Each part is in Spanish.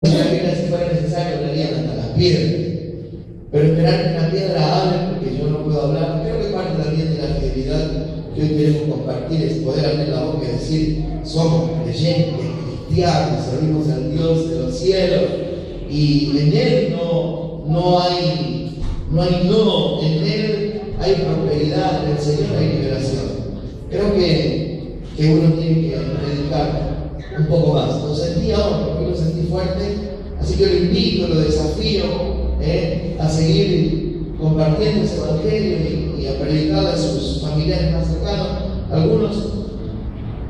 Mira, si fuera necesario hablarían hasta las piedras, pero esperar que la piedra hable, porque yo no puedo hablar. Creo que parte también de la fidelidad que hoy queremos compartir es poder abrir la boca y decir: somos creyentes, cristianos, servimos al Dios de los cielos, y en Él no hay no, en Él hay prosperidad, en el Señor hay liberación. Creo que uno tiene que predicar un poco más. Lo sentí ahora, porque lo sentí fuerte, así que lo invito, lo desafío a seguir compartiendo ese evangelio y a predicarle a sus familiares más cercanos. Algunos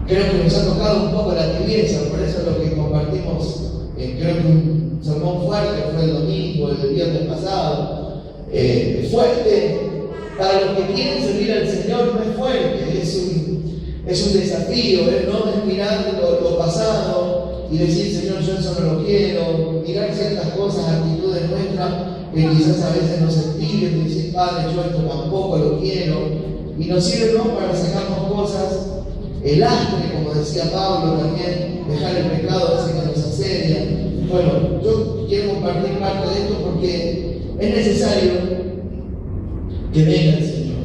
creo que nos ha tocado un poco la tibieza, por eso lo que compartimos, creo que un sermón fuerte fue el domingo, el viernes pasado, fuerte. Para los que quieren servir al Señor no es fuerte, es un desafío, no es mirar lo pasado y decir: Señor, yo eso no lo quiero, mirar ciertas cosas, actitudes nuestras que quizás a veces nos sentimos y decir: Padre, yo esto tampoco lo quiero, y nos sirve no para sacarnos cosas, el lastre, como decía Pablo también, dejar el pecado hace que nos asedia. Bueno, yo quiero compartir parte de esto porque es necesario que venga el Señor,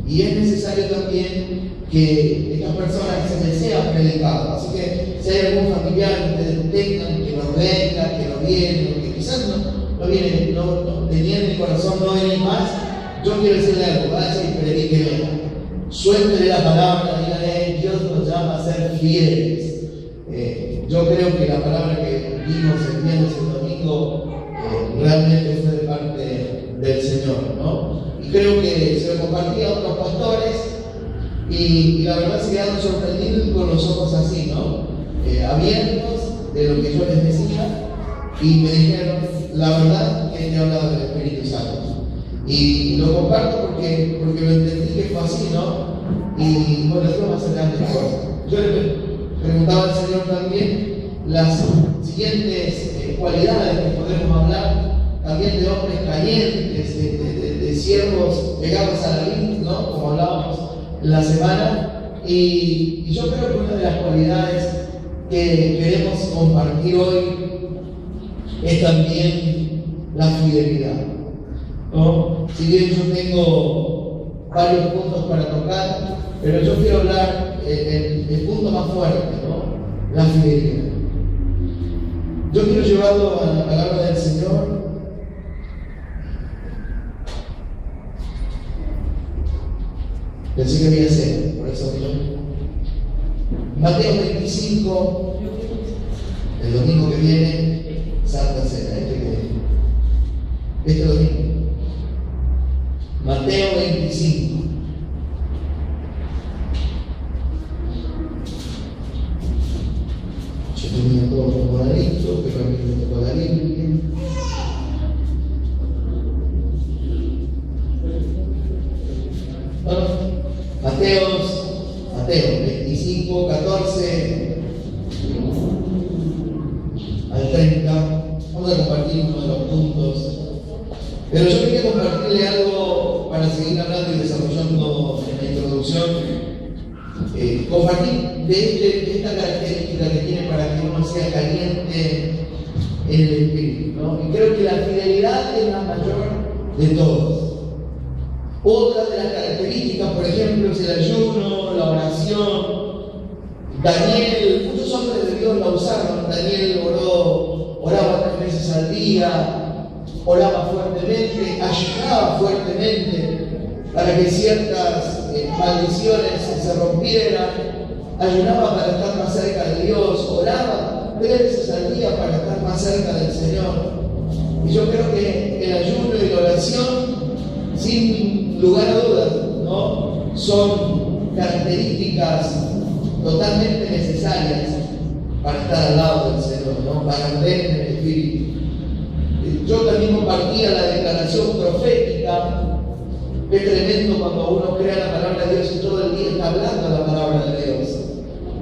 y es necesario también que estas personas se les sea predicado. Así que si hay algún familiar que ustedes tengan, que nos venga, que nos viene, que quizás no viene, no tenía en el corazón no venir más, yo quiero decirle algo: vaya y predíquele, suéltele la palabra, dígale: Dios nos llama a ser fieles. Yo creo que la palabra que vimos el viernes y el domingo realmente fue de parte del Señor, ¿no? Y creo que se lo compartí a otros pastores, y la verdad se quedaron sorprendidos con los ojos así, ¿no? Abiertos de lo que yo les decía, y me dijeron: la verdad que te he hablado del Espíritu Santo. Y lo comparto porque lo entendí que fue así, ¿no? Y bueno, Dios va a hacer grandes cosas. Yo le preguntaba al Señor también las siguientes cualidades que podemos hablar, también de hombres calientes, de siervos pegados a la vid, ¿no? Como hablábamos la semana, y yo creo que una de las cualidades que queremos compartir hoy es también la fidelidad, ¿no? Si bien yo tengo varios puntos para tocar, pero yo quiero hablar el punto más fuerte, ¿no? La fidelidad. Yo quiero llevarlo a la palabra del Señor. Pensé que había cena, por eso no. Mateo 25, el domingo que viene, Santa Cena, este domingo. Mateo 25. Yo tenía todo acomodadito, pero a mí me tocó la Biblia. Mateo 25, 14 al 30. Vamos a compartir uno de los puntos. Pero yo quería compartirle algo para seguir hablando y desarrollando en la introducción. Compartir de esta característica que tiene para que uno sea caliente en el espíritu, ¿no? Y creo que la fidelidad es la mayor de todos. Otra de las características, por ejemplo, es el ayuno, la oración. Daniel, muchos hombres de Dios la usaron. Daniel oraba 3 veces al día, oraba fuertemente, ayunaba fuertemente para que ciertas maldiciones se rompieran, ayunaba para estar más cerca de Dios, oraba 3 veces al día para estar más cerca del Señor. Y yo creo que el ayuno y la oración, sin lugar a dudas, ¿no?, son características totalmente necesarias para estar al lado del Señor, ¿no?, para arder en el Espíritu. Yo también compartía la declaración profética. Es tremendo cuando uno crea la palabra de Dios y todo el día está hablando la palabra de Dios.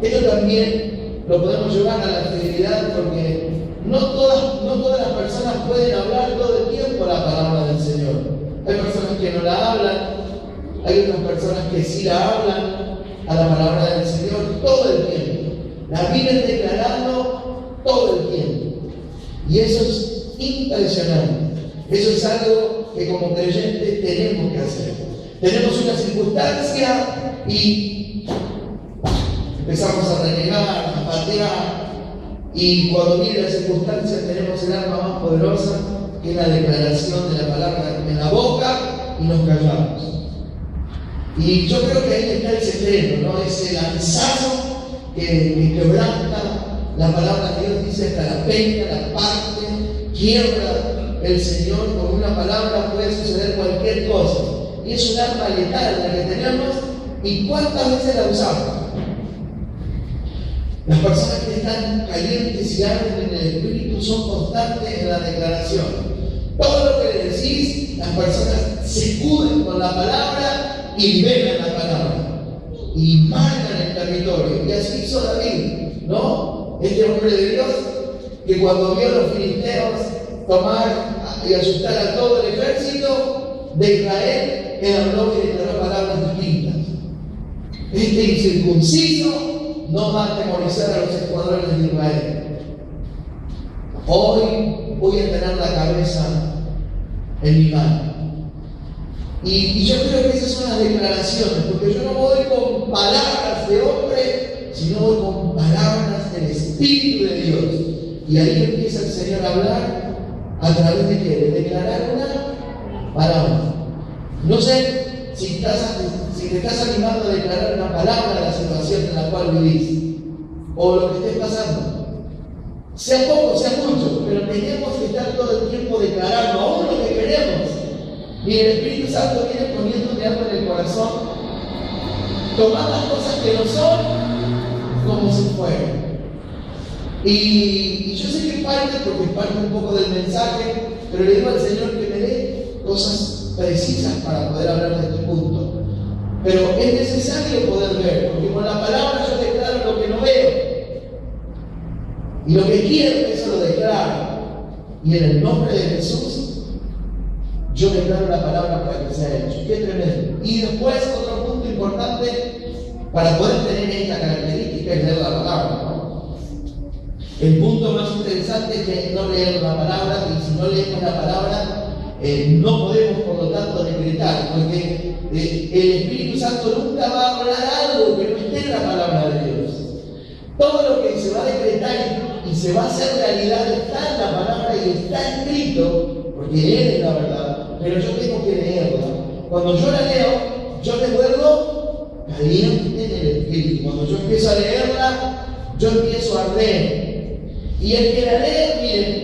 Esto también lo podemos llevar a la fidelidad, porque no todas las personas pueden hablar todo el tiempo la palabra del Señor. Hay personas que no la hablan, hay otras personas que sí la hablan a la palabra del Señor todo el tiempo. La viven declarando todo el tiempo. Y eso es impresionante. Eso es algo que como creyentes tenemos que hacer. Tenemos una circunstancia y empezamos a renegar, a patear, y cuando viene la circunstancia tenemos el arma más poderosa, que es la declaración de la palabra en la boca, y nos callamos. Y yo creo que ahí está el secreto, ¿no? Ese lanzazo que quebranta la palabra de Dios, dice hasta la peña, la parte, quiebra el Señor. Con una palabra puede suceder cualquier cosa. Y es un arma letal la que tenemos. ¿Y cuántas veces la usamos? Las personas que están calientes y arden en el Espíritu son constantes en la declaración. Todo lo que le decís, las personas se escuden con la palabra y liberan la palabra. Y marcan el territorio. Y así hizo David, ¿no? Este hombre de Dios, que cuando vio a los filisteos tomar y asustar a todo el ejército de Israel, él habló y declaró palabras distintas. Este incircunciso no va a atemorizar a los escuadrones de Israel. Hoy voy a tener la cabeza en mi mano. Y yo creo que esas son las declaraciones, porque yo no voy con palabras de hombre, sino voy con palabras del Espíritu de Dios. Y ahí empieza el Señor a hablar a través de qué? De declarar una palabra. No sé si te estás animando a declarar una palabra de la situación en la cual vivís, o lo que estés pasando. Sea poco, sea mucho, pero tenemos que estar todo el tiempo declarando aún lo que queremos. Y el Espíritu Santo viene poniéndote algo en el corazón. Tomar las cosas que no son como si fueran. Y yo sé que es parte, porque es parte un poco del mensaje, pero le digo al Señor que me dé cosas precisas para poder hablar de este punto. Pero es necesario poder ver, porque con la palabra yo declaro lo que no veo. Y lo que quiero, eso lo declaro. Y en el nombre de Jesús, yo declaro la palabra para que sea hecho. Qué tremendo. Y después, otro punto importante para poder tener esta característica es leer la palabra, ¿no? El punto más interesante es que no leemos la palabra, y si no leemos la palabra, no podemos, por lo tanto, decretar, porque el Espíritu Santo nunca va a hablar algo que no esté en la palabra de Dios. Todo lo que se va a decretar y se va a hacer realidad está en la palabra y está escrito, porque Él es la verdad, pero yo tengo que leerla. Cuando yo la leo, yo me vuelvo caliente en el Espíritu. Cuando yo empiezo a leerla, yo empiezo a arder. Y el que la lee, miren,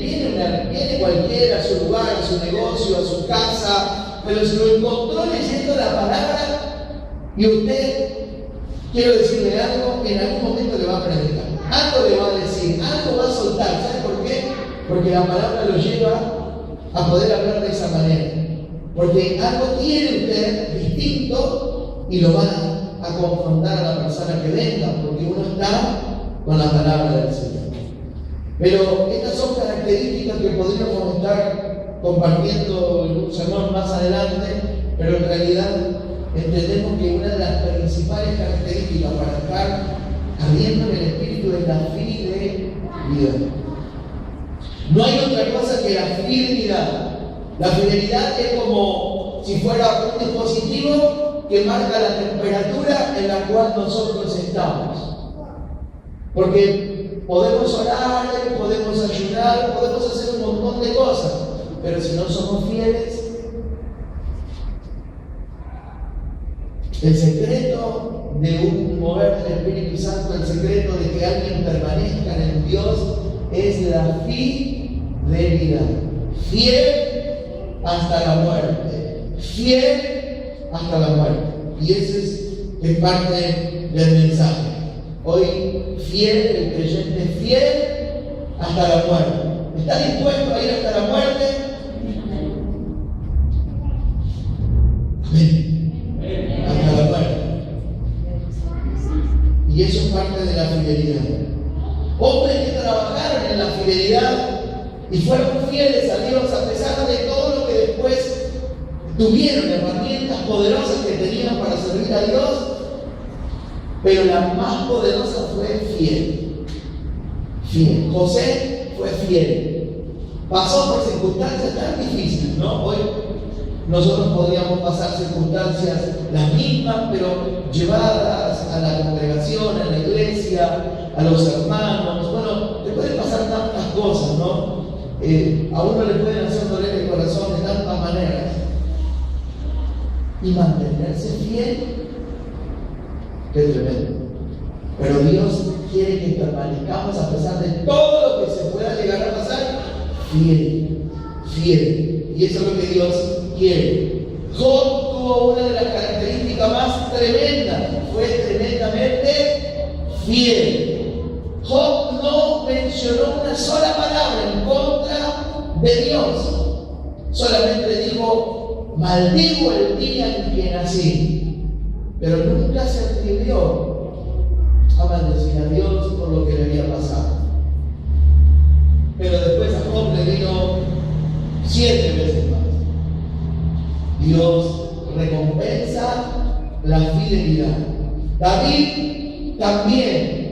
viene cualquiera a su lugar, a su negocio, a su casa, pero si lo encontró leyendo la palabra, y usted, quiero decirle algo, en algún momento le va a predicar, algo le va a decir, algo va a soltar. ¿Sabe por qué? Porque la palabra lo lleva a poder hablar de esa manera. Porque algo tiene usted distinto y lo va a confrontar a la persona que venga, porque uno está con la palabra del Señor. Pero estas son características que podríamos estar compartiendo en un sermón más adelante, pero en realidad entendemos que una de las principales características para estar ardiendo en el Espíritu es la fidelidad. No hay otra cosa que la fidelidad. La fidelidad es como si fuera un dispositivo que marca la temperatura en la cual nosotros estamos. Porque podemos orar, podemos ayunar, podemos hacer un montón de cosas, pero si no somos fieles, el secreto de un mover del Espíritu Santo, el secreto de que alguien permanezca en Dios, es la fidelidad. Fiel hasta la muerte. Fiel hasta la muerte. Y ese es parte del mensaje. Hoy, fiel, el creyente fiel hasta la muerte. ¿Está dispuesto a ir hasta la muerte? Amén. Hasta la muerte. Y eso es parte de la fidelidad. Hombres que trabajaron en la fidelidad y fueron fieles a Dios a pesar de todo lo que después tuvieron, herramientas poderosas que tenían para servir a Dios, pero la más poderosa fue fiel. Fiel. José fue fiel. pasó por circunstancias tan difíciles, ¿no? Hoy nosotros podríamos pasar circunstancias las mismas, pero llevadas a la congregación, a la iglesia, a los hermanos. Bueno, te pueden pasar tantas cosas, ¿no? A uno le pueden hacer doler el corazón de tantas maneras. Y mantenerse fiel, qué tremendo. Pero Dios quiere que permanezcamos a pesar de todo lo que se pueda llegar a pasar, fiel. Y eso es lo que Dios quiere. Job tuvo una de las características más tremendas, fue tremendamente fiel. Job no mencionó una sola palabra en contra de Dios. Solamente dijo: maldigo el día en que nací. Pero nunca se atrevió a maldecir a Dios por lo que le había pasado. Pero después a Job le vino 7 veces más. Dios recompensa la fidelidad. David también.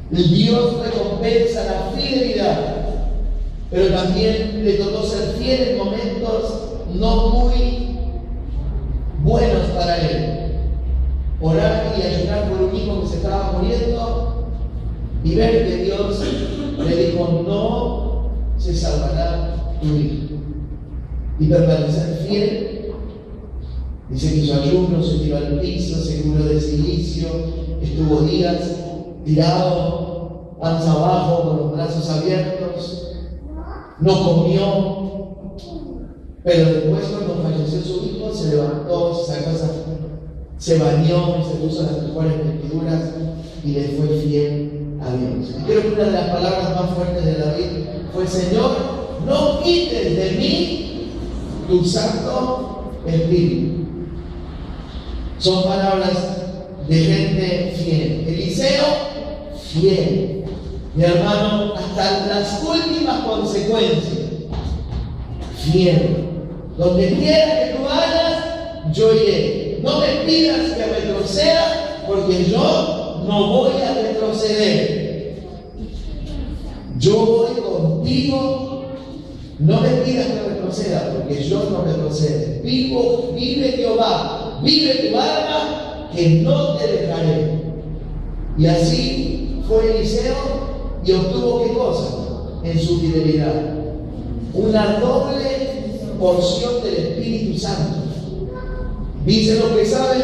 Dios recompensa la fidelidad, pero también le tocó ser fiel en momentos no muy buenos para él. Orar y ayunar por un hijo que se estaba muriendo y ver que Dios le dijo: no se salvará tu hijo. Y permanecer fiel. Dice que hizo ayuno, se tiró al piso, se cubrió de silicio, estuvo días tirado, panza abajo, con los brazos abiertos, no comió. Pero después, cuando falleció su hijo, se levantó, se sacó se bañó y se puso las mejores vestiduras y le fue fiel a Dios. Y creo que una de las palabras más fuertes de David fue: Señor, no quites de mí tu Santo Espíritu. Son palabras de gente fiel. Eliseo, fiel. Mi hermano, hasta las últimas consecuencias, fiel. Donde quiera que tú vayas, yo iré. No me pidas que retroceda, porque yo no voy a retroceder. Yo voy contigo. No me pidas que retroceda, porque yo no retrocedo. Vive Jehová, vive tu alma, que no te dejaré. Y así fue Eliseo, y obtuvo ¿qué cosa? En su fidelidad una doble porción del Espíritu Santo. Dice lo que saben,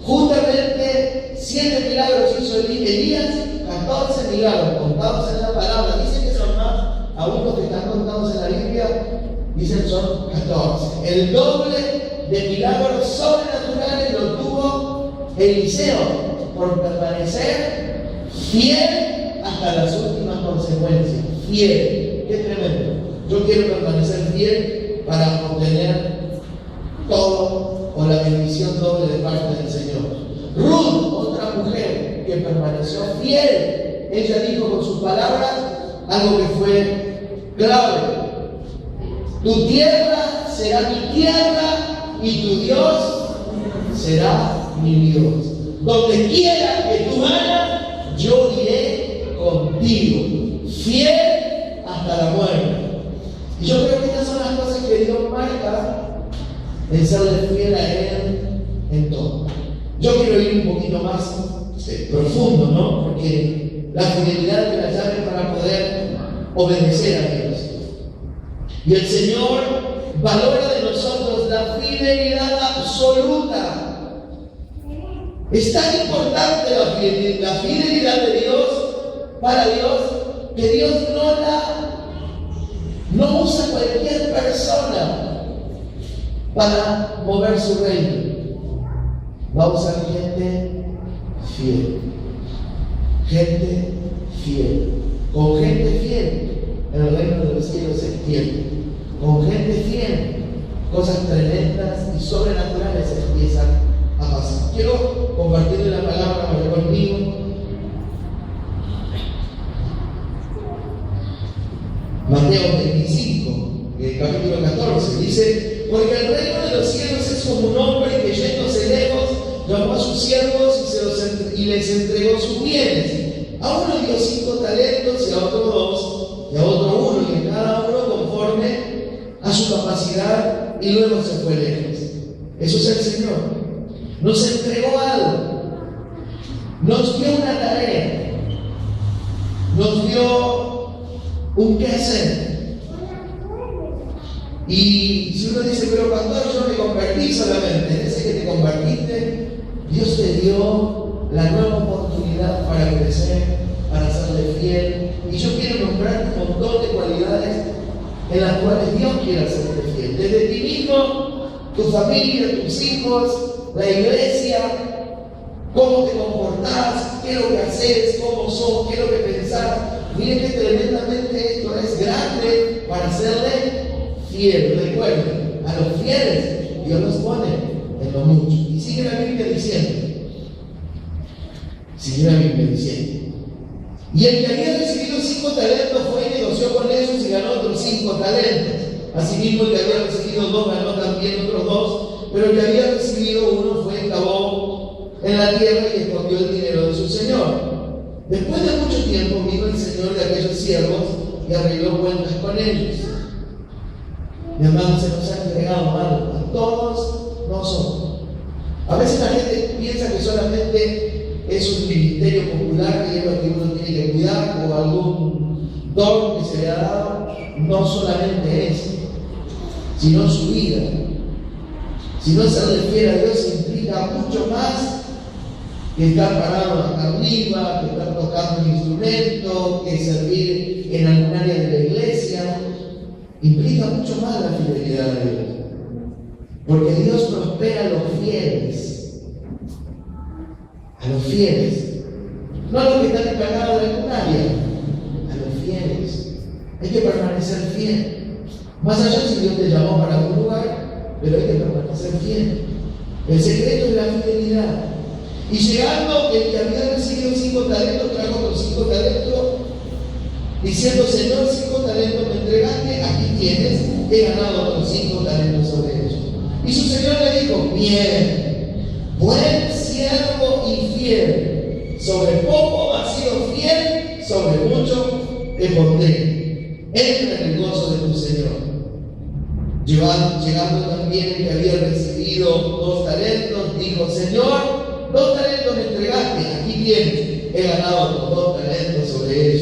justamente 7 milagros hizo Elías, 14 milagros contados en la palabra. Dicen que son más, aún los que están contados en la Biblia, dicen son 14. El doble de milagros sobrenaturales lo tuvo Eliseo por permanecer fiel hasta las últimas consecuencias. Fiel, qué tremendo. Yo quiero permanecer fiel para obtener todo o la bendición doble de parte del Señor. Ruth, otra mujer que permaneció fiel, ella dijo con sus palabras algo que fue clave: tu tierra será mi tierra y tu Dios será mi Dios. Donde quiera que tú vayas, yo iré contigo, fiel hasta la muerte. Y yo creo que estas son las cosas que Dios marca en serle fiel a Él en todo. Yo quiero ir un poquito más profundo, ¿no? Porque la fidelidad es la llave para poder obedecer a Dios. Y el Señor valora de nosotros la fidelidad absoluta. Es tan importante la fidelidad de Dios para Dios, que Dios no usa cualquier persona para mover su reino. Va a usar gente fiel. Gente fiel. Con gente fiel, el reino de los cielos se extiende. Con gente fiel, cosas tremendas y sobrenaturales empiezan a pasar. Quiero compartirle la palabra conmigo. Mateo 25, capítulo 14, dice: porque el reino de los cielos es como un hombre que, yéndose lejos, llamó a sus siervos y les entregó sus bienes. A uno dio 5 talentos, y a otro 2, y a otro a su capacidad y luego se fue lejos. Eso es el Señor. Nos entregó algo, nos dio una tarea, nos dio un qué hacer. Y si uno dice, pero pastor, yo me convertí solamente, en ese que te convertiste, Dios te dio la nueva oportunidad para crecer, para serle fiel. Y yo quiero nombrar un montón de cualidades en las cuales Dios quiere hacerte fiel. Desde ti mismo, tu familia, tus hijos, la iglesia, cómo te comportás, qué es lo que haces, cómo sos, qué es lo que pensás. Miren que tremendamente esto es grande para serle fiel. Recuerden, a los fieles Dios los pone en lo mucho. Y sigue la Biblia diciendo, y el que había recibido 5 talentos fue y negoció con ellos y ganó otros 5 talentos. Asimismo, el que había recibido 2 ganó también otros 2, pero el que había recibido 1 fue y cavó en la tierra y escondió el dinero de su señor. Después de mucho tiempo vino el señor de aquellos siervos y arregló cuentas con ellos. Mi amado, se nos ha entregado algo a todos nosotros. A veces la gente piensa que solamente es un ministerio popular que es lo que uno tiene que cuidar o algún don que se le ha dado. No solamente eso, sino su vida. Si no serle fiel a Dios implica mucho más que estar parado hasta arriba, que estar tocando un instrumento, que servir en algún área de la iglesia. Implica mucho más la fidelidad a Dios. Porque Dios prospera a los fieles. A los fieles. No a los que están encargados de algún área. A los fieles. Hay que permanecer fiel. Más allá si Dios te llamó para algún lugar, pero hay que permanecer fiel. El secreto es la fidelidad. Y llegando el que había recibido 5 talentos, trajo otros 5 talentos, diciendo, Señor, 5 talentos me entregaste, aquí tienes, he ganado otros 5 talentos sobre ellos. Y su Señor le dijo, bien, buen siervo y fiel, sobre poco has sido fiel, sobre mucho te pondré. Entra en el gozo de tu Señor. Llegando también el que había recibido 2 talentos, dijo, Señor, 2 talentos me entregaste, aquí tienes, he ganado otros 2 talentos sobre ellos.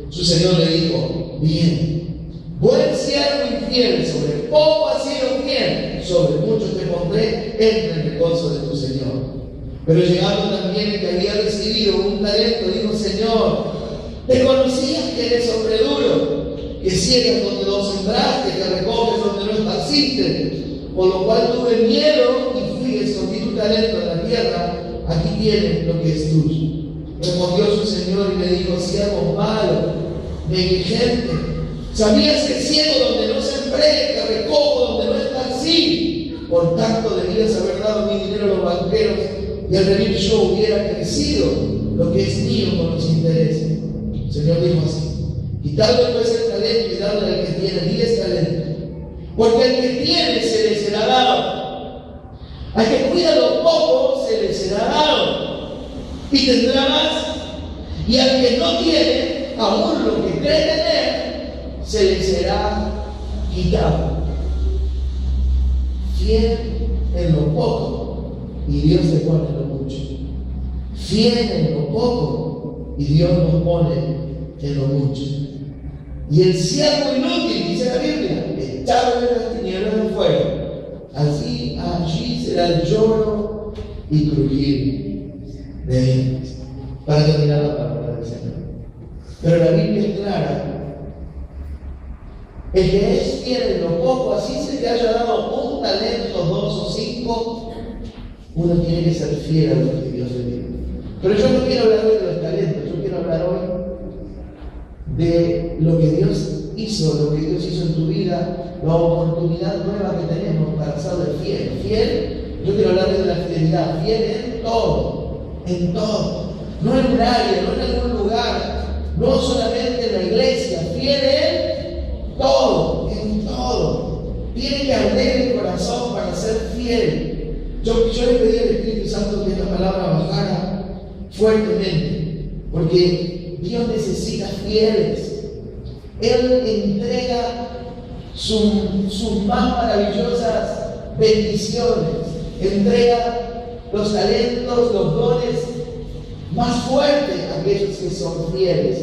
Su Señor le dijo, bien, buen siervo y fiel, sobre poco has sido fiel, sobre mucho te pondré, entra en el gozo de tu Señor. Pero llegando también el que había recibido 1 talento, dijo, Señor, te conocías que eres hombre duro, que ciegas donde no sembraste, que recoges donde no esparciste, por lo cual tuve miedo y fui y escondí tu talento en la tierra, aquí tienes lo que es tuyo. Respondió su Señor y le dijo, siervo malo, negligente, sabías que ciego donde no sembré, que recojo donde no esparcí, por tanto debías haber dado mi dinero a los banqueros y al venir yo hubiera crecido lo que es mío con los intereses. El Señor dijo así, quitarle pues el talento y darle al que tiene 10 talentos, porque al que tiene se le será dado, al que cuida lo poco se le será dado y tendrá más, y al que no tiene, aún lo que cree tener, se le será quitado. Fiel en lo poco y Dios te pone en lo mucho. Fiel en lo poco y Dios nos pone en lo mucho. Y el siervo inútil, dice la Biblia, echado en las tinieblas del fuego. Allí será el lloro y crujir de dientes. Para terminar la palabra del Señor. Pero la Biblia es clara. El que es fiel en lo poco, así se te haya dado 1 talento, 2 o 5, uno tiene que ser fiel a lo que Dios le dio. Pero yo no quiero hablar hoy de los talentos, yo quiero hablar hoy de lo que Dios hizo en tu vida, la oportunidad nueva que tenemos para serle fiel. Fiel, yo quiero hablar de la fidelidad, fiel en todo, no en un área, no en algún lugar, no solamente en la iglesia, fiel en todo. Tiene que arder el corazón para ser fiel. Yo le pedí al Espíritu Santo que esta palabra bajara fuertemente, porque Dios necesita fieles. Él entrega sus más maravillosas bendiciones, entrega los talentos, los dones más fuertes a aquellos que son fieles.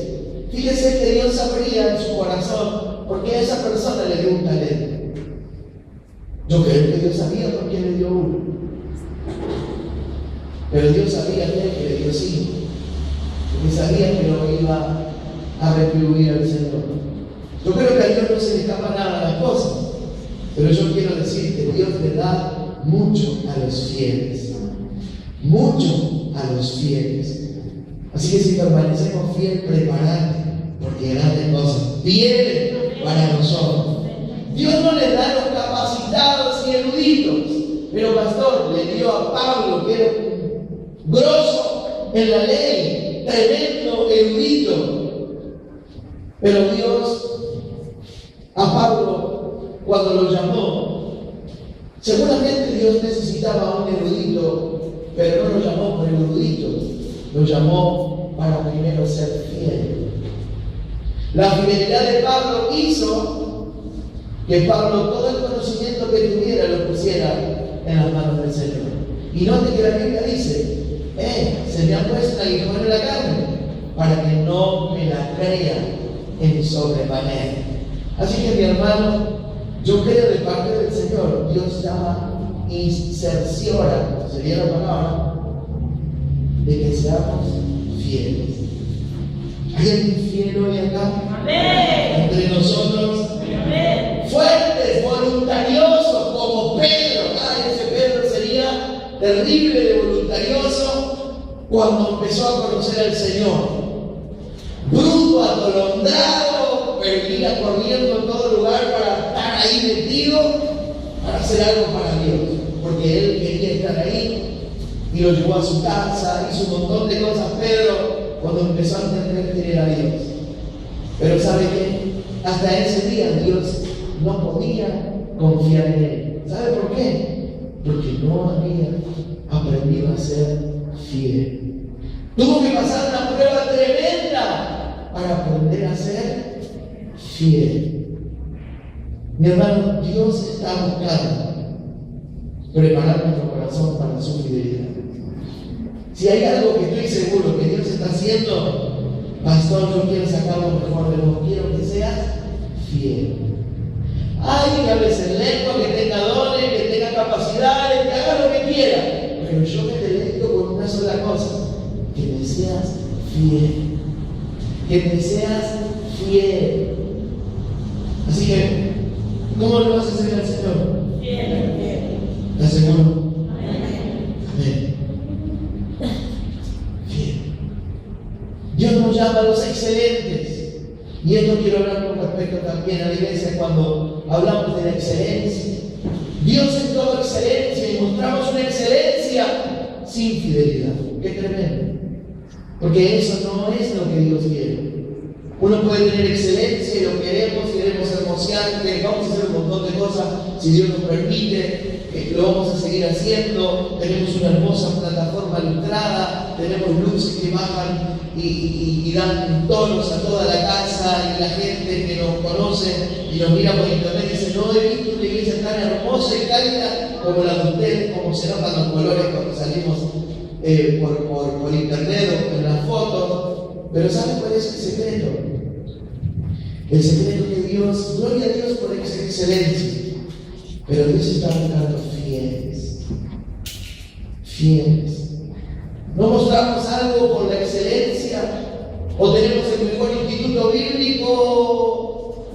Fíjese que Dios sabría en su corazón por qué a esa persona le dio un talento. Yo creo que Dios sabía por qué le dio uno, pero Dios sabía que le dio 5, porque sabía que lo iba a retribuir al Señor. Yo creo que a Dios no se le escapa nada a las cosas, pero yo quiero decir que Dios le da mucho a los fieles, mucho a los fieles. Así que si permanecemos fieles, preparate, porque grandes cosas vienen para nosotros. Dios no le da a los capacitados y eruditos, pero pastor, le dio a Pablo, que era grosso en la ley, tremendo erudito, pero Dios a Pablo, cuando lo llamó, seguramente Dios necesitaba a un erudito, pero no lo llamó por erudito, lo llamó para primero ser fiel. La fidelidad de Pablo hizo que Pablo todo el conocimiento que tuviera lo pusiera en las manos del Señor. Y note que la Biblia dice, se me ha puesto el aguijón en la carne, para que no me la crea en sobremanera. Así que mi hermano, yo creo de parte del Señor, Dios llama y cerciora, sería la palabra, de que seamos fieles. ¿Hay alguien fiel hoy acá? Amén. Entre nosotros. Amén. Fuertes, voluntariosos, como Pedro. Ese Pedro sería terrible de voluntarioso cuando empezó a conocer al Señor. Bruto, atolondrado, pero iba corriendo en todo lugar para estar ahí metido, para hacer algo para Dios, porque él quería estar ahí y lo llevó a su casa, hizo un montón de cosas Pedro cuando empezó a entender quién era Dios. Pero ¿sabe qué? Hasta ese día Dios no podía confiar en él. ¿Sabe por qué? Porque no había aprendido a ser fiel. Tuvo que pasar una prueba tremenda para aprender a ser fiel. Mi hermano, Dios está buscando preparar nuestro corazón para su fidelidad. Si hay algo que estoy seguro que Dios está haciendo, pastor, yo quiero sacar lo mejor de vos, quiero que seas fiel. Ay, que hables en lengua, que tenga dones, que tenga capacidades, que haga lo que quiera, pero yo me deleito con una sola cosa: que me seas fiel. Que me seas fiel. Así que, ¿cómo le vas a hacer al Señor? Fiel. ¿Estás seguro? Amén. Fiel. Dios nos llama a los excelentes. Y esto quiero hablar con respecto también a la iglesia cuando hablamos de la excelencia. Dios es toda excelencia y mostramos una excelencia sin fidelidad. ¡Qué tremendo! Porque eso no es lo que Dios quiere. Uno puede tener excelencia y lo queremos hermoseante, vamos a hacer un montón de cosas, si Dios nos permite, lo vamos a seguir haciendo. Tenemos una hermosa plataforma ilustrada, tenemos luces que bajan y dan tonos a toda la casa, y la gente que nos conoce y nos mira por internet dice: no he visto una iglesia tan hermosa y cálida como la de ustedes, como se notan los colores cuando salimos por internet o en las fotos. Pero ¿saben cuál es el secreto? El secreto es que Dios, gloria a Dios por esa excelencia, pero Dios está buscando fieles. Fieles. No mostramos algo por la excelencia, o tenemos el mejor instituto bíblico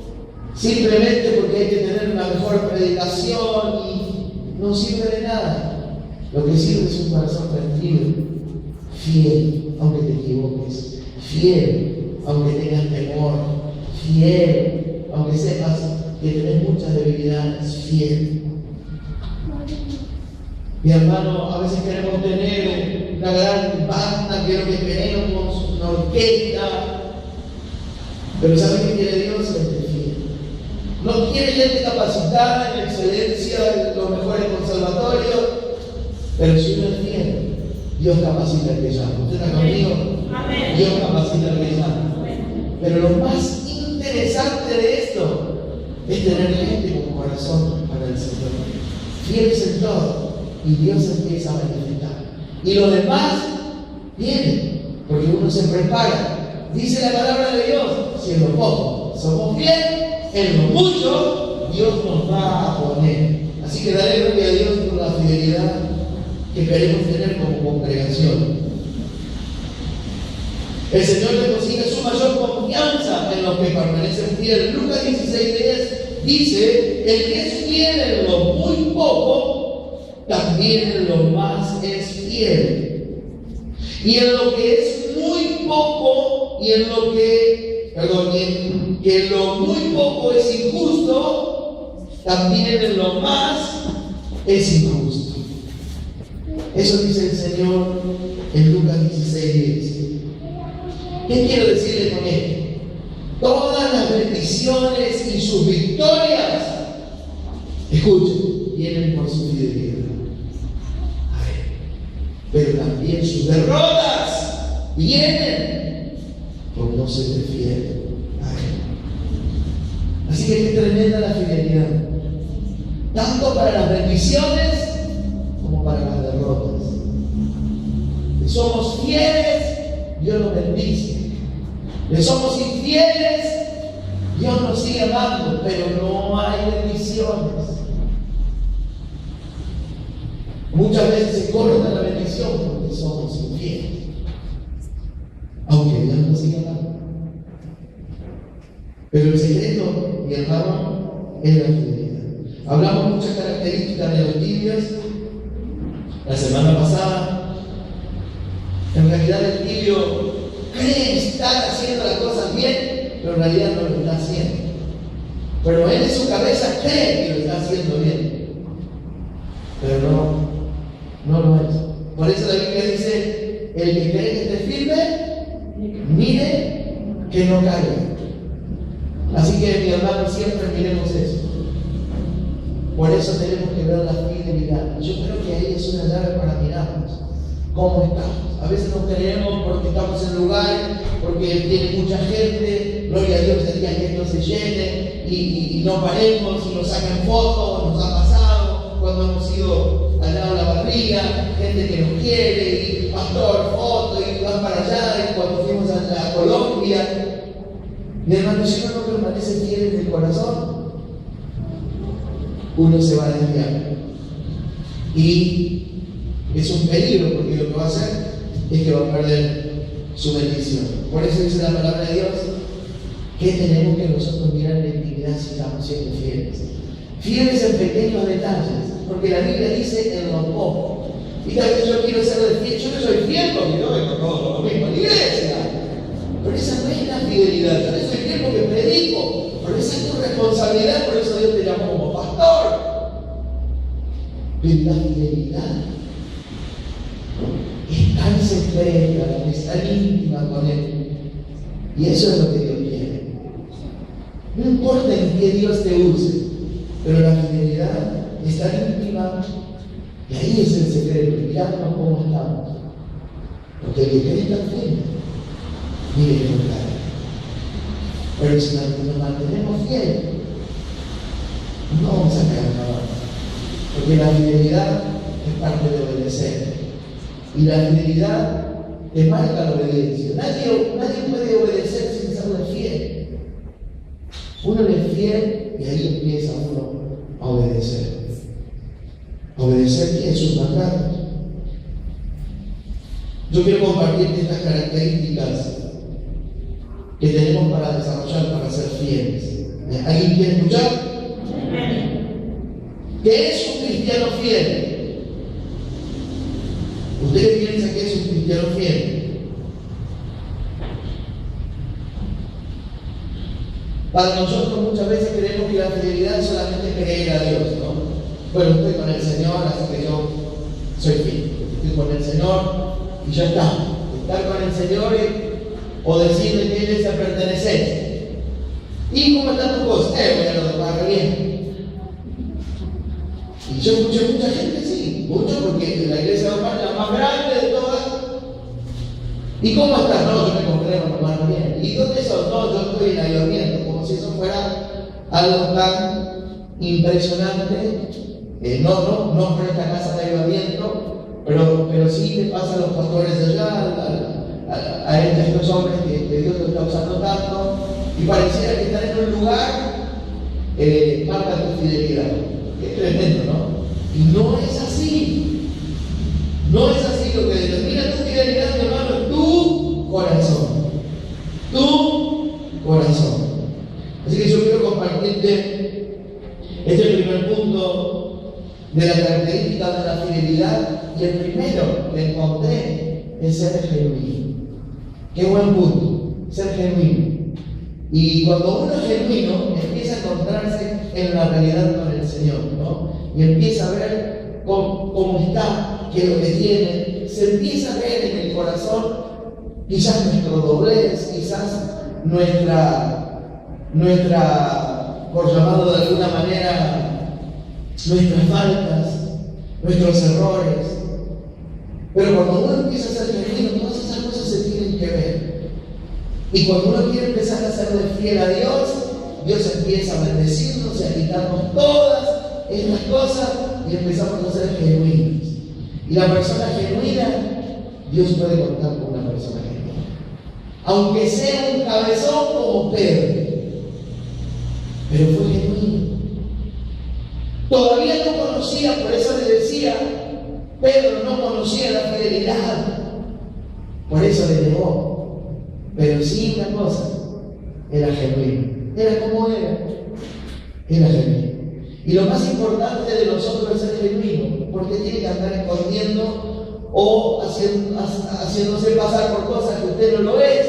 simplemente porque hay que tener una mejor predicación y no sirve de nada. Lo que sirve es un corazón tranquilo, fiel, aunque te equivoques, fiel, aunque tengas temor, fiel, aunque sepas que tenés muchas debilidades, fiel. Mi hermano, a veces queremos tener una gran banda, quiero que tenemos una orquesta, pero ¿sabe qué quiere Dios? Gente fiel. No quiere gente capacitada en excelencia, en los mejores conservatorios, pero si uno es fiel, Dios capacita al que llama. ¿Usted está conmigo? Amén. Dios capacita al que llama. Pero lo más interesante de esto es es tener gente con corazón para el Señor, fieles en todo, y Dios empieza a manifestar. Y los demás vienen, porque uno se prepara. Dice la palabra de Dios: si en lo poco somos fieles, en lo mucho Dios nos va a poner. Así que dale gloria a Dios por la fidelidad que queremos tener como congregación. El Señor deposita su mayor confianza en los que permanecen fieles. Lucas 16:10 dice: el que es fiel en lo muy poco, también en lo más es fiel. Y en lo que es muy poco, y en lo que en lo muy poco es injusto, también en lo más es injusto. Eso dice el Señor en Lucas 16:10. ¿Qué quiero decirle con esto? Todas las bendiciones y sus victorias, escuchen, vienen por su fidelidad a Él. Pero también sus derrotas vienen por no ser fiel a Él. Así que qué tremenda la fidelidad, tanto para las bendiciones como para las derrotas. Si somos fieles, Dios nos bendice. Le somos infieles, Dios nos sigue amando, pero no hay bendiciones. Muchas veces se corta la bendición porque somos infieles, aunque Dios nos sigue amando. Pero el secreto, mi hermano, es la fidelidad. Hablamos muchas características de los tibios la semana pasada. En realidad el tibio cree estar haciendo las cosas bien, pero en realidad no lo está haciendo. Pero él en su cabeza cree que lo está haciendo bien, pero no lo es. Por eso la Biblia dice: el que cree que esté firme, mire que no caiga. Así que, mi hermano, siempre miremos eso. Por eso tenemos que ver la fidelidad. Yo creo que ahí es una llave para mirarnos cómo estamos. A veces nos creemos porque estamos en lugares, porque tiene mucha gente, gloria a Dios, el día que esto se llene y no paremos y nos sacan fotos. Nos ha pasado cuando hemos ido al lado de la barriga, gente que nos quiere, y pastor, foto, y van para allá, y cuando fuimos a Colombia. Mi hermano, si uno no permanece fiel en el corazón, uno se va a desviar. Y es un peligro, porque lo que va a hacer es que va a perder su bendición. Por eso dice la palabra de Dios: ¿qué tenemos que nosotros mirar en la intimidad si estamos siendo fieles? Fieles en pequeños detalles, porque la Biblia dice en lo poco. Y tal vez yo quiero ser de fiel, yo no soy fiel porque yo vengo todo lo mismo a la iglesia. Pero esa no es la fidelidad. Yo no soy fiel porque predico, pero esa es tu responsabilidad, por eso Dios te llamó como pastor. Pero la fidelidad es tan secreta, es tan íntima con Él. Y eso es lo que Dios quiere. No importa en qué Dios te use, pero la fidelidad es tan íntima, y ahí es el secreto. Mirarnos cómo estamos. Porque el que cree está firme, mire que no cae. Pero si nos mantenemos fieles, no vamos a caer nada. Porque la fidelidad es parte de obedecer. Y la fidelidad te marca la obediencia. Nadie puede obedecer sin serle fiel. Uno le es fiel y ahí empieza uno a obedecer. ¿Obedecer qué? Sus mandatos. Yo quiero compartirte estas características que tenemos para desarrollar, para ser fieles. ¿Alguien quiere escuchar? ¿Qué es un cristiano fiel? ¿Usted piensa que es un cristiano fiel? Para nosotros muchas veces creemos que la fidelidad es solamente creer a Dios, ¿no? Bueno, estoy con el Señor, así que yo soy fiel. Estoy con el Señor y ya está. Estar con el Señor o decirle que Él es a pertenecer. ¿Y cómo están tus cosas? Voy a lo demás bien. Y yo escuché mucha gente, sí, mucho, porque la iglesia es la más grande de todas. ¿Y cómo estás? No, yo me congrego, hermano, bien. ¿Y dónde sos? No, yo estoy en ayuntamiento, como si eso fuera algo tan impresionante, no por esta casa de avivamiento, pero sí le pasa a los pastores de allá, a estos hombres que Dios los está usando tanto, y pareciera que están en un lugar, marca tu fidelidad. Es tremendo, ¿no? Y no es así. No es así. Lo que determina tu fidelidad, mi hermano, es tu corazón. Tu corazón. Así que yo quiero compartirte este primer punto de las características de la fidelidad. Y el primero que encontré es ser genuino. Qué buen punto, ser genuino. Y cuando uno es genuino, empieza a encontrarse en la realidad con el Señor, ¿no? Y empieza a ver cómo está, qué es lo que tiene. Se empieza a ver en el corazón quizás nuestro doblez, quizás nuestra, por llamarlo de alguna manera, nuestras faltas, nuestros errores. Pero cuando uno empieza a ser genuino, todas esas cosas se tienen que ver. Y cuando uno quiere empezar a serle fiel a Dios, Dios empieza a bendecirnos y a quitarnos todas estas cosas y empezamos a ser genuinos. Y la persona genuina, Dios puede contar con una persona genuina. Aunque sea un cabezón como Pedro, pero fue genuino. Todavía no conocía, por eso le decía, Pedro no conocía la fidelidad, por eso le negó. Pero sí una cosa, era genuino. Era como era genuino. Y lo más importante de nosotros es ser genuino, porque tiene que andar escondiendo o haciéndose pasar por cosas que usted no lo es.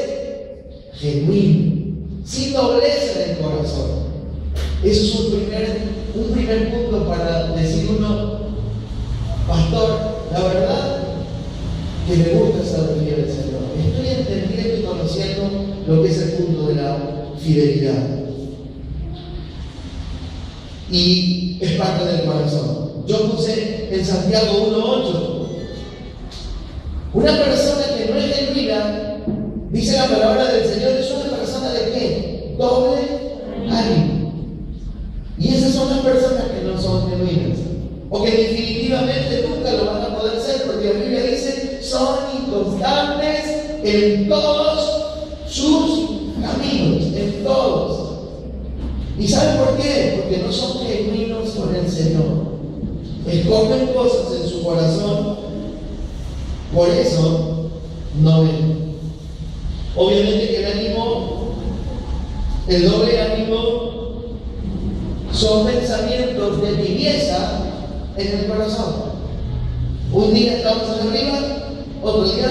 Genuino, sin dobleza en el corazón. Eso es un primer punto para decir uno, pastor, la verdad que me gusta ser fiel al Señor. Estoy entendiendo y conociendo lo que es el punto de la fidelidad. Y es parte del corazón. Yo puse en Santiago 1:8. Una persona que no es genuina, dice la palabra del Señor, es una persona de qué? Doble ánimo. Y esas son las personas que no son genuinas. O que definitivamente nunca lo van a poder ser, porque la Biblia dice, son inconstantes en todos sus caminos, en todos. ¿Y saben por qué? Porque no son genuinos con el Señor. Esconden cosas en su corazón, por eso no ven. Obviamente que el doble ánimo, son pensamientos de tibieza en el corazón. Un día estamos allá arriba, otro día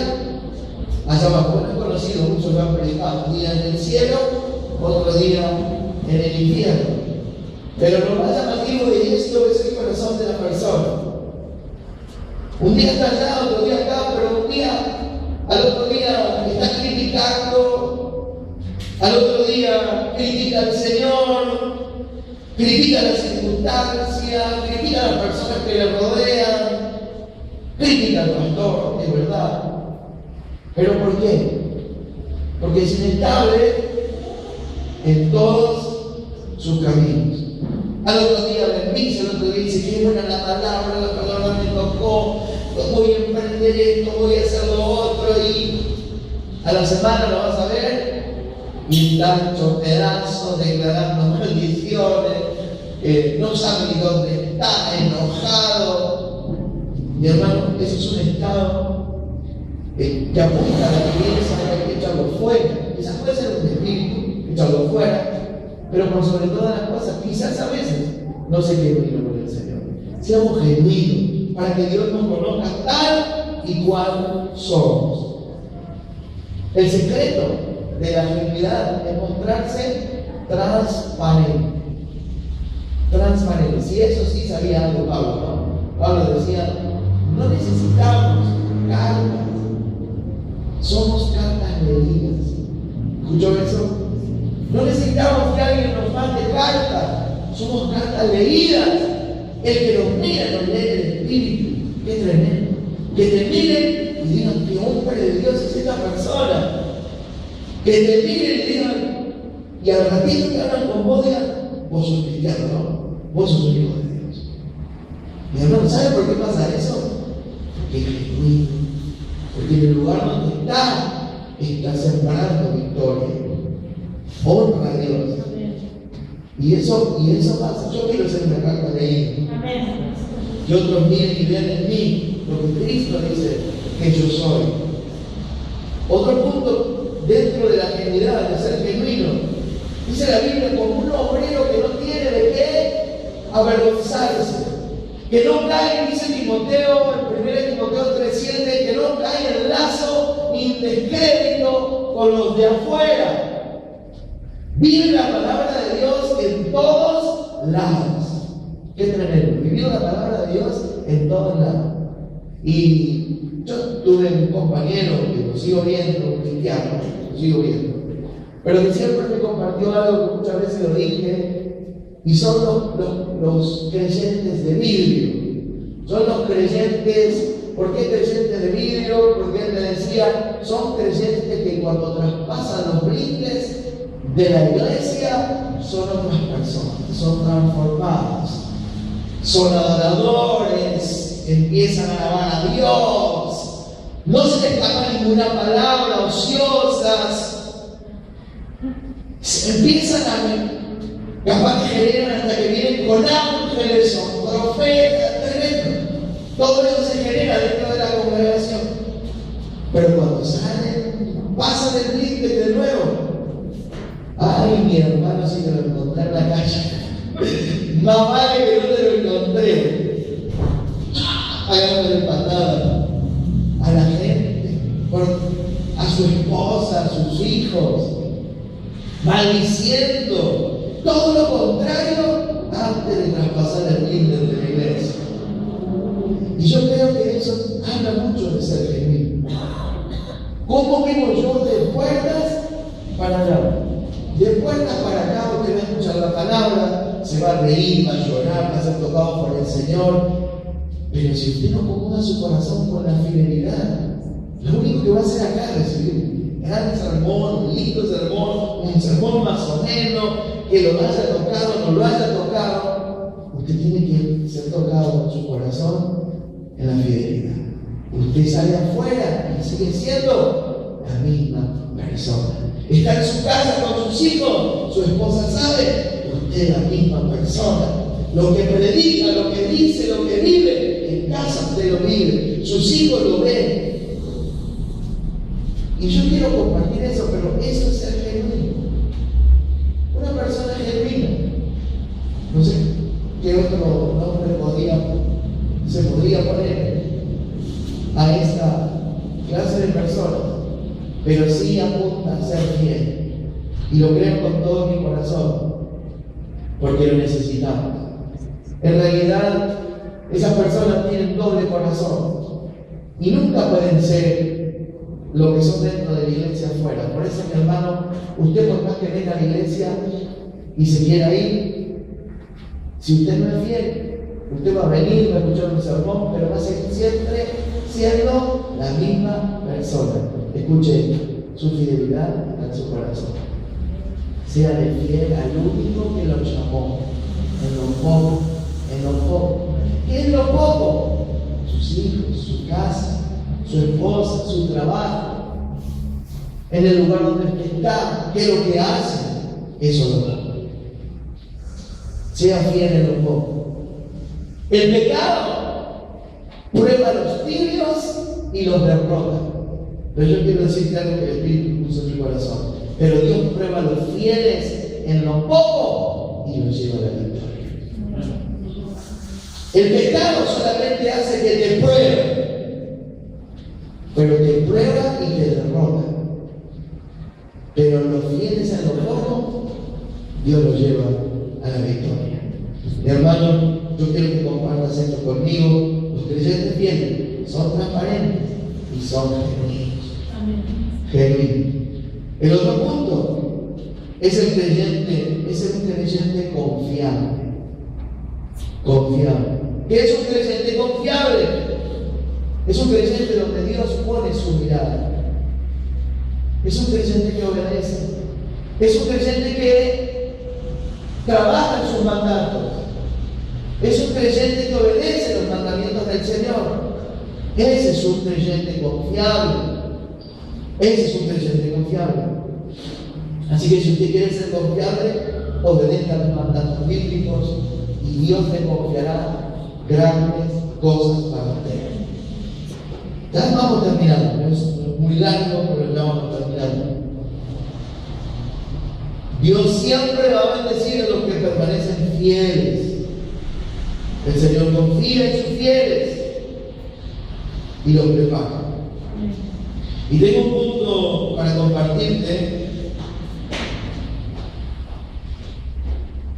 allá abajo. Bueno, he conocido muchos que han predicado. Un día en el cielo, otro día en el infierno. Pero lo más llamativo de esto es el corazón de la persona. Un día está allá, otro día acá, pero al otro día está criticando, al otro día critica al Señor, critica las circunstancias, critica a las personas que le rodean, critica al pastor, es verdad. ¿Pero por qué? Porque es inestable en todos sus caminos. Al otro día bendice, al otro día dice, qué buena la palabra me tocó, voy a emprender esto, voy a hacer lo otro, y a la semana lo vas a ver y está hecho pedazos, declarando maldiciones, no sabe ni dónde está, enojado. Mi hermano, eso es un estado que apunta a la tibieza, hay que echarlo fuera. Quizás puede ser un espíritu, echarlo fuera, pero por sobre todas las cosas, quizás a veces no se quede unido con el Señor. Seamos genuinos para que Dios nos conozca tal y cual somos. El secreto de la genuidad es mostrarse transparente. Transparente. Si eso sí sabía algo Pablo, ¿no? Pablo decía, no necesitamos cartas, somos cartas leídas. ¿Escuchó eso? No necesitamos que alguien nos mande cartas, somos cartas leídas. El que nos mira nos lee el Espíritu. Qué tremendo. Que te miren y digan, qué hombre de Dios es esta persona. Que te miren y digan, y al ratito que hablan con vos digan, vos vos sos cristiano, ¿no? Vos sos un hijo de Dios. Mi hermano, ¿sabe por qué pasa eso? Porque es genuino. Porque en el lugar donde está sembrando victoria. Honra a Dios. Y eso pasa. Yo quiero ser una carta leída. Que otros miren y vean en mí lo que Cristo dice que yo soy. Otro punto dentro de la genuidad, de ser genuino, dice la Biblia como un obrero que no tiene de qué avergonzarse, que no cae, dice Timoteo, en 1 Timoteo 3:7, que no cae en lazo ni en descrédito con los de afuera. Vive la palabra de Dios en todos lados. Qué tremendo, vivir la palabra de Dios en todos lados. Y yo tuve un compañero que lo sigo viendo, un cristiano, lo sigo viendo, pero que siempre me compartió algo que muchas veces lo dije, y son los creyentes de vidrio. Son los creyentes. ¿Por qué creyentes de vidrio? Porque él me decía, son creyentes que cuando traspasan los blindes de la iglesia son otras personas, son transformados, son adoradores, empiezan a alabar a Dios, no se les escapa ninguna palabra ociosas, empiezan a capaz que generan hasta que vienen con ángeles, son profetas, tremendo. Todo eso se genera dentro de la congregación, pero cuando salen, pasan el blinde de nuevo. Ay, mi hermano, si me lo encontré en la calle. Más vale que no te lo encontré. Hagámosle patada a la gente, a su esposa, a sus hijos, maldiciendo. Todo lo contrario antes de traspasar el límite de la iglesia. Y yo creo que eso habla mucho de ser genuino. ¿Cómo vivo yo de puertas para allá? De puertas para acá usted va a escuchar la palabra, se va a reír, va a llorar, va a ser tocado por el Señor. Pero si usted no acomoda su corazón con la fidelidad, lo único que va a hacer acá es recibir un gran sermón, un lindo sermón, un sermón más o menos, que lo haya tocado o no lo haya tocado. Usted tiene que ser tocado en su corazón en la fidelidad. Usted sale afuera y sigue siendo la misma persona. Está en su casa con sus hijos, su esposa sabe, usted es la misma persona. Lo que predica, lo que dice, lo que vive, en casa usted lo vive, sus hijos lo ven. Y yo quiero compartir eso, pero eso es ser genuino. Una persona genuina. No sé qué otro nombre se podría poner a esta clase de personas, pero sí apunta a ser fiel. Y lo creo con todo mi corazón, porque lo necesitamos. En realidad, esas personas tienen doble corazón y nunca pueden ser lo que son dentro de la iglesia afuera. Por eso, mi hermano, usted por más que venga a la iglesia y se quiera ir, si usted no es fiel, usted va a venir, va a escuchar un sermón, pero va a seguir siempre siendo la misma persona. Escuche, su fidelidad está en su corazón. Séale fiel al único que lo llamó, en lo poco, en lo poco. ¿Qué es lo poco? Sus hijos, su casa, su esposa, su trabajo, en el lugar donde usted está, qué es lo que hace, eso lo da. Sea fiel en lo poco. El pecado prueba a los tibios y los derrota. Pero yo quiero decirte algo que el Espíritu puso en mi corazón. Pero Dios prueba a los fieles en lo poco y los lleva a la victoria. El pecado solamente hace que te pruebe, pero te prueba y te derrota. Pero los fieles en lo poco, Dios los lleva a la victoria. Mi hermano, yo quiero que compartas esto conmigo. Los creyentes fieles son transparentes y son genuinos. Genuinos. El otro punto es un creyente confiable. Confiable. ¿Qué es un creyente confiable? Es un creyente donde Dios pone su mirada. Es un creyente que obedece. Es un creyente que trabaja en sus mandatos. Es un creyente que obedece los mandamientos del Señor. Ese es un creyente confiable. Ese es un creyente confiable. Así que si usted quiere ser confiable, obedezca los mandatos bíblicos y Dios le confiará grandes cosas para usted. Ya vamos terminando, no es muy largo, pero ya vamos terminando. Dios siempre va a bendecir a los que permanecen fieles. El Señor confía en sus fieles y los prepara. Y tengo un punto para compartirte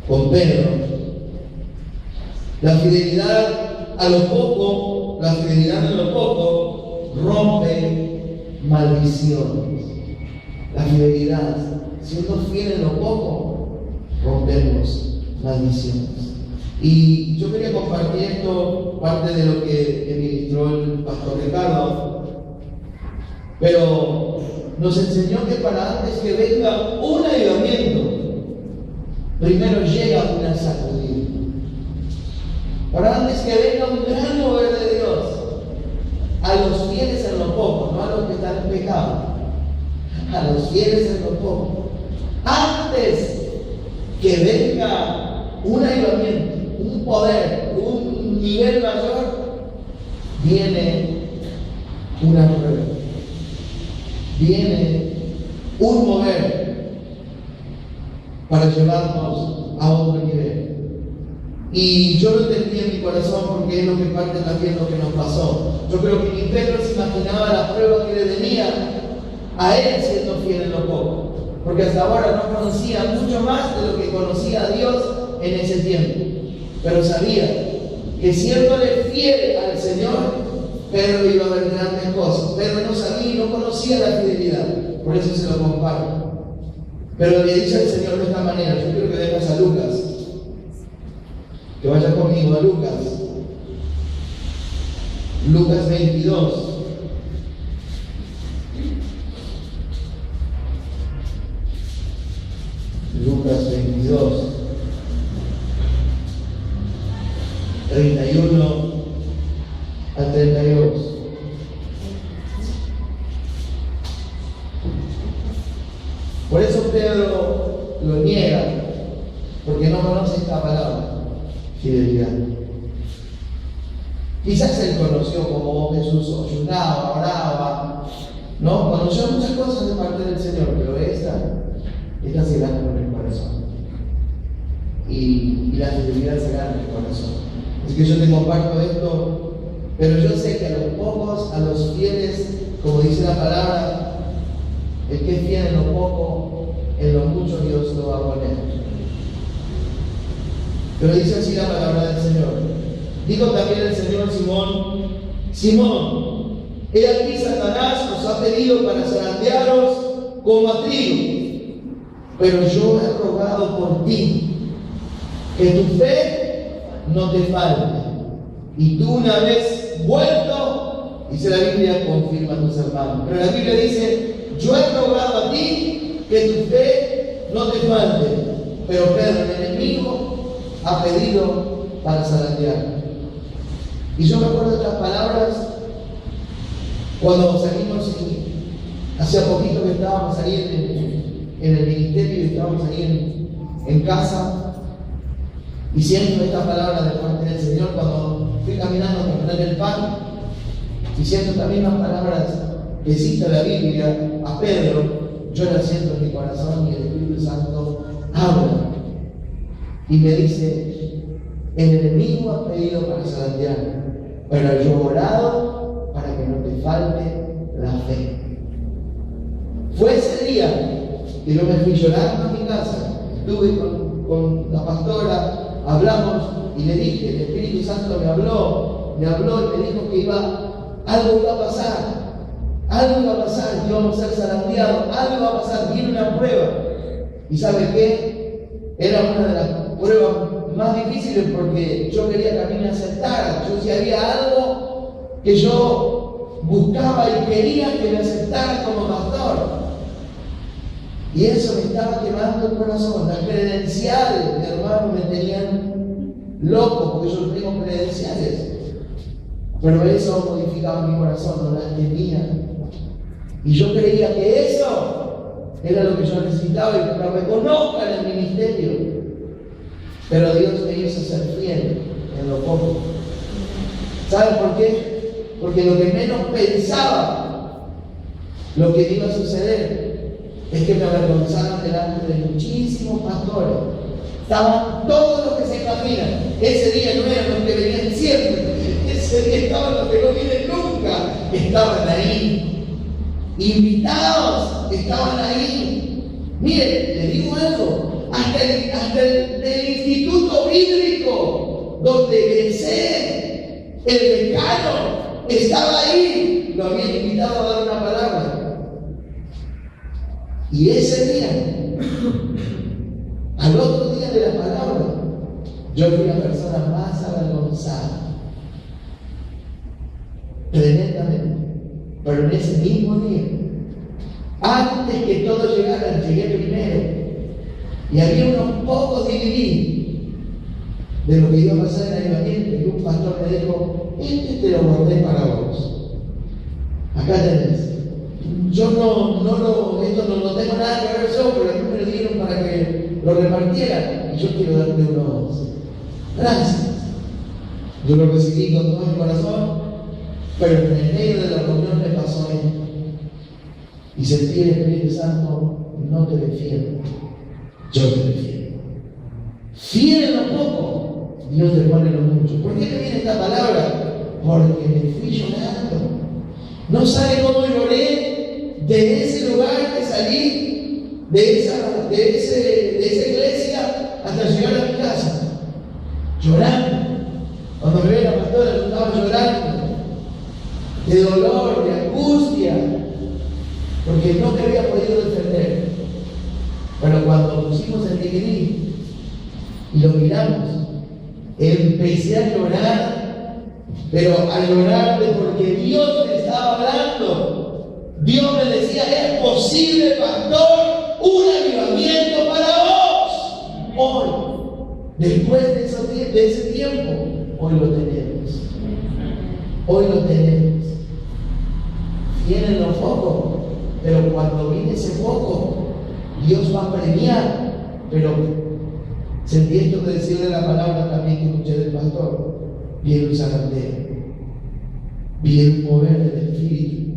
con Pedro. La fidelidad a lo poco, la fidelidad en lo poco rompe maldiciones. La fidelidad, siendo fiel en lo poco, rompemos maldiciones. Y yo quería compartir esto, parte de lo que ministró el pastor Ricardo, pero nos enseñó que para antes que venga un avivamiento, primero llega una sacudida. Para antes que venga un gran mover de Dios, a los fieles en lo poco, no a los que están en pecado, a los fieles en lo poco, antes que venga un avivamiento, un poder, un nivel mayor, viene una prueba, viene un mover para llevarnos a otro nivel. Y yo lo entendí en mi corazón porque es lo que parte también lo que nos pasó. Yo creo que ni Pedro se imaginaba la prueba que le venía a él siendo fiel en lo poco, porque hasta ahora no conocía mucho más de lo que conocía a Dios en ese tiempo. Pero sabía que siéndole fiel al Señor, Pedro iba a ver grandes cosas. Pedro no sabía y no conocía la fidelidad, por eso se lo comparto. Pero le dice al Señor de esta manera. Yo quiero que vengas a Lucas, que vayas conmigo a Lucas. Lucas 22. Lucas 22. 31 al 32. Por eso Pedro lo niega, porque no conoce esta palabra, fidelidad. Quizás él conoció como Jesús ayunaba, oraba, ¿no? Conoció muchas cosas de parte del Señor, pero esta se gana con el corazón. Y la fidelidad se gana en el corazón. Así que yo te comparto esto, pero yo sé que a los pocos, a los fieles, como dice la palabra, el que es fiel en lo poco, en lo mucho Dios lo va a poner. Pero dice así la palabra del Señor. Dijo también el Señor Simón: Simón, he aquí Satanás os ha pedido para zarandearos como a trigo, pero yo he rogado por ti que tu fe no te falte, y tú una vez vuelto, dice la Biblia, confirma a tus hermanos, pero la Biblia dice: yo he rogado a ti que tu fe no te falte, pero Pedro, el enemigo, ha pedido para zarandear. Y yo me acuerdo de estas palabras cuando salimos, hace poquito que estábamos ahí en el ministerio y estábamos ahí en casa, y siento esta palabra de parte del Señor cuando fui caminando a comprar el pan, y siento también las palabras que cita la Biblia a Pedro. Yo las siento en mi corazón y el Espíritu Santo habla y me dice: el enemigo ha pedido para zarandear, pero yo he orado para que no te falte la fe. Fue ese día que yo me fui llorando a mi casa, estuve con la pastora, hablamos y le dije, el Espíritu Santo me habló y me dijo que algo iba a pasar, que íbamos a ser zarandeados, algo iba a pasar, viene una prueba. ¿Y sabe qué? Era una de las pruebas más difíciles porque yo quería que a mí me aceptaran. Yo, si había algo que yo buscaba y quería que me aceptaran como pastor. Y eso me estaba quemando el corazón. Las credenciales, mi hermano, me tenían loco porque yo no tengo credenciales. Pero eso modificaba mi corazón, no las tenía. Y yo creía que eso era lo que yo necesitaba y que me reconozcan en el ministerio. Pero Dios me hizo ser fiel en lo poco. ¿Saben por qué? Porque lo que menos pensaba, lo que iba a suceder, es que me avergonzaron delante de muchísimos pastores. Estaban todos los que se caminan. Ese día no eran los que venían siempre. Ese día estaban los que no vienen nunca. Estaban ahí. Invitados estaban ahí. Miren, les digo algo. Hasta el instituto bíblico donde egresé, el decano estaba ahí. Lo habían invitado a dar una palabra. Y ese día, al otro día de la palabra, yo fui la persona más avergonzada. Tremendamente. Pero en ese mismo día, antes que todos llegaran, llegué primero. Y había unos pocos divididos de lo que iba a pasar en el evangélico. Y un pastor me dijo: te lo guardé para vos. Acá tenés. Yo esto no tengo nada que ver yo, pero a mí me lo dieron para que lo repartiera. Y yo quiero darte unos gracias. Yo lo recibí con todo mi corazón, pero en el medio de la reunión me pasó esto. Y sentí el Espíritu Santo: no te defiendo, yo te defiendo. Fiel en lo poco, Dios te pone lo mucho. ¿Por qué me viene esta palabra? Porque me fui llorando. No sabe cómo lloré de ese lugar que salí, de esa iglesia, hasta llegar a mi casa. Llorando. Cuando me ve la pastora, yo estaba llorando. De dolor, de angustia. Porque no me había podido defender. Pero cuando pusimos el digrí y lo miramos, empecé a llorar. Pero a llorar porque Dios me estaba hablando. Dios me decía: es posible, pastor, un avivamiento para vos. Hoy, después de ese tiempo, hoy lo tenemos. Hoy lo tenemos. Viene lo poco, pero cuando viene ese poco, Dios va a premiar. Pero sentí esto de decirle la palabra también que escuché del pastor. Viene un zarandeo, viene un mover del Espíritu,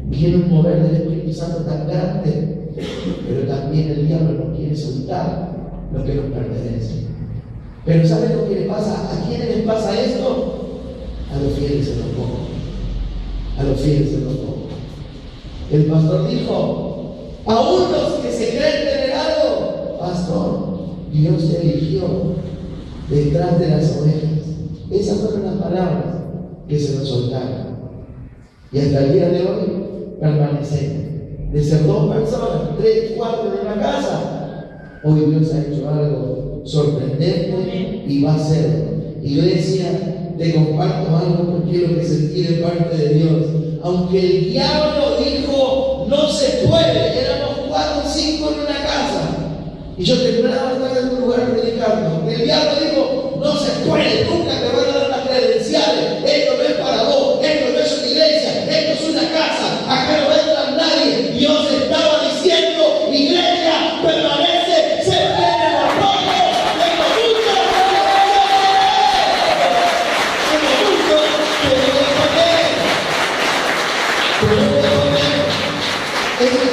viene un mover del Espíritu Santo tan grande, pero también el diablo nos quiere soltar lo que nos pertenece. Pero ¿saben lo que le pasa? ¿A quiénes les pasa esto? A los fieles en lo poco. A los fieles en lo poco. El pastor dijo: aún los que se creen tener algo, pastor, Dios te eligió detrás de las ovejas. Esas fueron las palabras que se nos soltaron. Y hasta el día de hoy permanecemos. De ser 2 personas, 3, 4 en una casa, hoy Dios ha hecho algo sorprendente y va a hacerlo. Iglesia, te comparto algo porque quiero que sentí de parte de Dios. Aunque el diablo dijo: no se puede, éramos 4 o 5 en una casa, y yo temblaba estar en un lugar predicando. Aunque el diablo dijo: no se puede, nunca te van a dar las credenciales, esto no es para vos, esto no es una iglesia, esto es una casa, acá no va a entrar nadie. Dios estaba diciendo: iglesia, permanece, se viene en los pocos, en lo mucho, en lo mucho, te lo dejo.